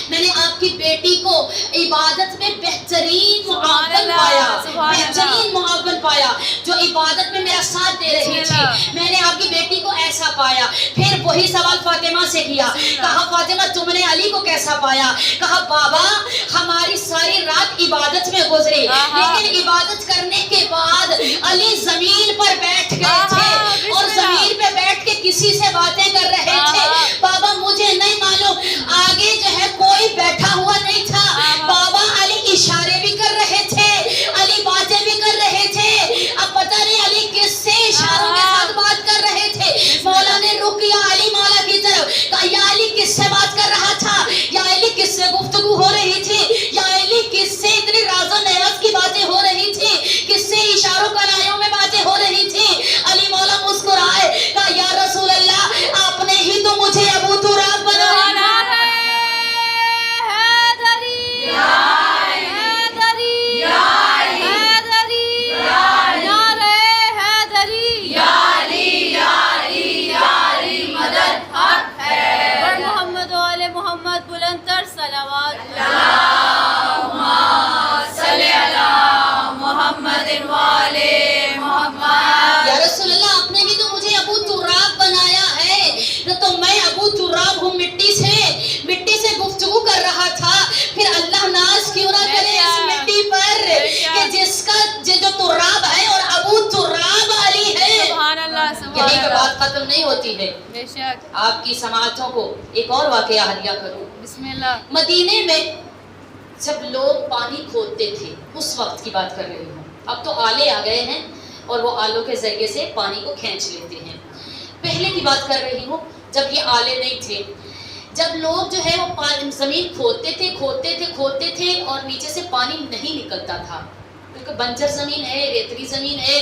میں نے آپ کی بیٹی کو عبادت میں بہترین معاون پایا، بہترین معاون پایا، جو عبادت میں میرا ساتھ دے رہی تھی، میں نے آپ کی بیٹی کو ایسا پایا۔ پھر وہی سوال فاطمہ سے کیا، کہا فاطمہ تم نے علی کو کیسا پایا؟ کہا بابا ہماری ساری رات عبادت میں گزری، لیکن عبادت کرنے کے بعد علی زمین پر بیٹھ گئے تھے اور زمین پہ بیٹھ کے کسی سے باتیں کر رہے تھے۔ بابا مجھے نہیں معلوم، آگے جو ہے کوئی بیٹھا ہوا نہیں تھا، بابا علی اشارے بھی کر رہے تھے، علی باتیں بھی کر رہے تھے، اب پتہ نہیں علی کس سے اشاروں کے ساتھ بات کر رہے تھے۔ مولا نے رک کیا علی مولا کی طرف، کہا یا علی کس سے بات کر رہا تھا؟ یا علی کس سے گفتگو ہو رہی تھی؟ یا علی کس سے اتنی راز و نیاز کی باتیں ہو رہی تھی؟ کس سے اشاروں کنایوں میں باتیں ہو رہی تھی؟ علی مولا مسکرائے، کہا یا رسول اللہ آپ نے ہی تو مجھے ابو تراب بنایا۔ یا رسول اللہ آپ نے بھی تو مجھے ابو تراب بنایا ہے، تو میں ابو تراب ہوں، مٹی سے گفتگو کر رہا تھا، پھر اللہ ناز کیوں نہ کرے اس مٹی پر کہ جس کا جو تراب ہے اور ابو تراب علی ہے۔ سبحان اللہ، سبحان یہی کہ اللہ، بات ختم نہیں ہوتی ہے، بے شک۔ آپ کی سماعتوں کو ایک اور واقعہ ہدیہ کروں۔ بسم اللہ۔ مدینے میں جب لوگ پانی کھودتے تھے اس وقت کی بات کر رہی ہوں، اب تو آلے آ گئے ہیں اور وہ آلوں کے ذریعے سے پانی کو کھینچ لیتے ہیں۔ پہلے کی بات کر رہی ہوں جب یہ آلے نہیں تھے، جب لوگ جو ہے وہ زمین کھودتے تھے اور نیچے سے پانی نہیں نکلتا تھا، کیونکہ بنجر زمین ہے، ریتلی زمین ہے،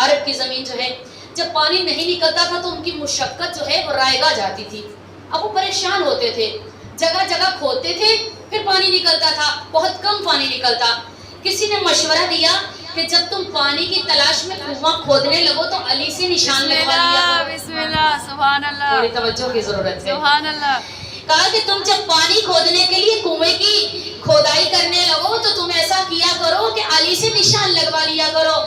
عرب کی زمین جو ہے، جب پانی نہیں نکلتا تھا تو ان کی مشقت جو ہے وہ رائگاں جاتی تھی، اب وہ پریشان ہوتے تھے، جگہ جگہ کھودتے تھے پھر پانی نکلتا تھا، بہت کم پانی نکلتا۔ کسی نے مشورہ دیا کہ جب تم پانی کی تلاش میں کنواں کھودنے لگو تو علی سے نشان لگوا لیا کرو۔ بسم اللہ، سبحان اللہ، تھوڑی توجہ کی ضرورت ہے۔ سبحان اللہ۔ کہا کہ تم جب پانی کھودنے کے لیے کنویں کی کھودائی کرنے لگو تو تم ایسا کیا کرو کہ علی سے نشان لگوا لیا کرو۔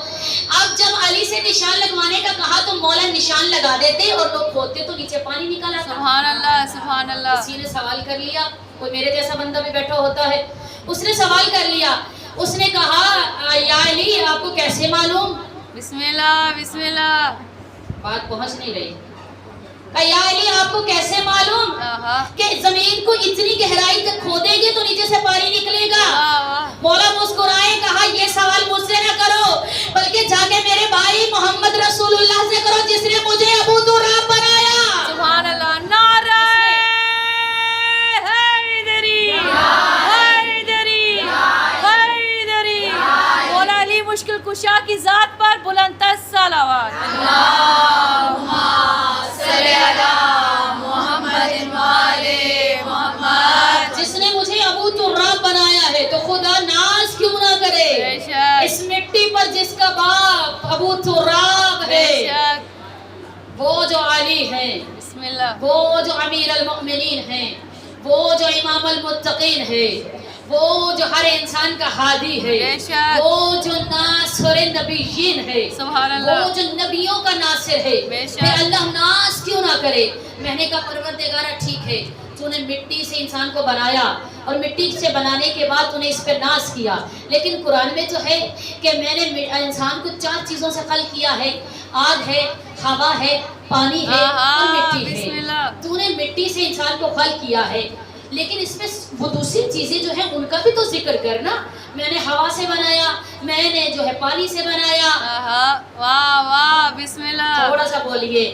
اب جب علی سے نشان لگوانے کا کہا تو مولا نشان لگا دیتے اور لوگ کھودتے تو نیچے پانی نکل آتا۔ سبحان اللہ، سبحان اللہ۔ کسی نے سوال کر لیا، کوئی میرے جیسا بندہ بھی بیٹھا ہوتا ہے، اس نے سوال کر لیا، اس نے کہا یا علی آپ کو کیسے معلوم؟ بسم اللہ، بسم اللہ۔ بات پہنچ نہیں رہی۔ کہا یا علی آپ کو کیسے معلوم کہ زمین کو اتنی گہرائی تک کھودیں گے تو نیچے سے پانی نکلے گا؟ مولا مسکرائے، کہا یہ سوال مجھ سے نہ کرو بلکہ جا کے میرے بھائی محمد رسول اللہ سے کرو جس نے مجھے ابو تراب بنایا۔ سبحان اللہ، نعرہ حیدری، حیدری، حیدری۔ مولا علی مشکل کشا کی ذات پر بلند تر صلوات۔ اللہم صلی علی محمد وآلِ محمد۔ جس نے مجھے ابو تراب بنایا ہے تو خدا ناز کیوں نہ کرے اس مٹی پر جس کا باپ ابو تراب ہے، وہ جو علی ہیں، بسم اللہ، وہ جو امیر المؤمنین ہیں، وہ جو امام المتقین ہے، وہ جو ہر انسان کا ہادی ہے، وہ جو ناصر نبیین ہے، سبحان اللہ، وہ جو نبیوں کا ناصر ہے، پھر اللہ ناز کیوں نہ کرے؟ میں نے کہا پروردگارہ ٹھیک ہے، تو نے مٹی سے انسان کو بنایا اور مٹی سے بنانے کے بعد تو نے اس پہ ناز کیا، لیکن قرآن میں جو ہے کہ میں نے انسان کو 4 چیزوں سے خلق کیا ہے، آگ ہے، ہوا ہے، پانی ہے اور مٹی ہے۔ تو نے مٹی سے انسان کو خلق کیا ہے، لیکن اس میں وہ دوسری چیزیں جو ہیں ان کا بھی تو ذکر کرنا۔ میں نے ہوا سے بنایا، میں نے جو ہے پانی سے بنایا۔ واہ واہ، بسم اللہ۔ تھوڑا سا بولیے